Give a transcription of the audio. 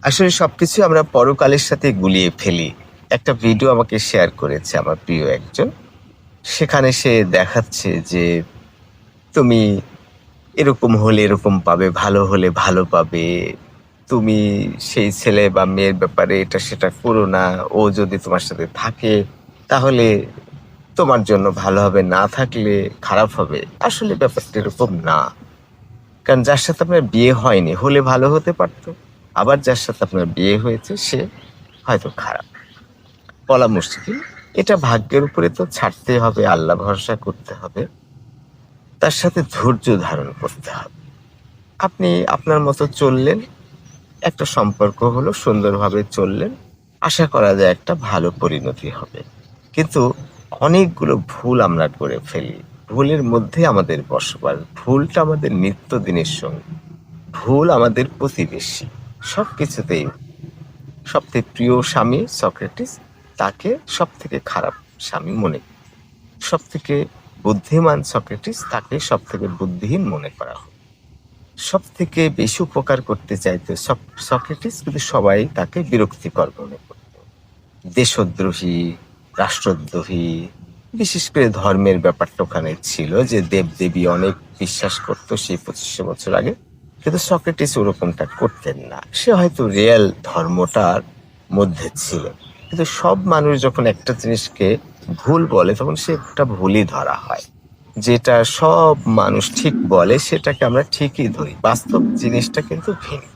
আসলে সবকিছু আমরা পরকালের সাথে গুলিয়ে ফেলি। একটা ভিডিও আমাকে শেয়ার করেছে আমার প্রিয় একজন। সেখানে সে দেখাচ্ছে যে, "তুমি এরকম হলে এরকম পাবে, ভালো হলে ভালো পাবে। তুমি সেই ছেলে বা মেয়ের ব্যাপারে এটা সেটা করো না। ও যদি তোমার সাথে থাকে তাহলে তোমার জন্য ভালো হবে, না থাকলে খারাপ হবে।" আসলে ব্যাপারটা এরকম না। কারণ যার সাথে আপনার বিয়ে হয়নি, হলে ভালো হতে পারত। আবার যার সাথে আপনার বিয়ে হয়েছে সে হয়তো খারাপ। বলা মুশকিল। এটা ভাগ্যের উপরে তো ছাড়তেই হবে, আল্লাহ ভরসা করতে হবে। তার সাথে ধৈর্য ধারণ করতে হবে। আপনি আপনার মতো চললেন, একটা সম্পর্ক হলো, সুন্দরভাবে চললেন। আশা করা যায় একটা ভালো পরিণতি হবে। কিন্তু অনেকগুলো ভুল আমরা করে ফেলি। ভুলের মধ্যে আমাদের বসবাস। ভুলটা আমাদের নিত্যদিনের সঙ্গী। ভুল আমাদের প্রতিবেশী। সবকিছুতেই সবথেকে প্রিয় স্বামী সক্রেটিস, তাকে সবথেকে খারাপ স্বামী মনে, সবথেকে বুদ্ধিমান সক্রেটিস, তাকে সবথেকে বুদ্ধিহীন মনে করা হয়। সবথেকে বেশি উপকার করতে চাইতো সক্রেটিস, কিন্তু সবাই তাকে বিরক্তিকর মনে করত। দেশদ্রোহী, রাষ্ট্রদ্রোহী, বিশেষ করে ধর্মের ব্যাপারটা ওখানে ছিল যে দেবদেবী অনেক বিশ্বাস করতো সেই ২৫০০ বছর আগে। কিন্তু সক্রেটিস ওরকমটা করতেন না। সে হয়তো রিয়েল ধর্মটার মধ্যে ছিল। কিন্তু সব মানুষ যখন একটা জিনিসকে ভুল বলে তখন সেটা ভুলই ধরা হয়। যেটা সব মানুষ ঠিক বলে সেটাকে আমরা ঠিকই ধরি। বাস্তব জিনিসটা কিন্তু ভিন্ন।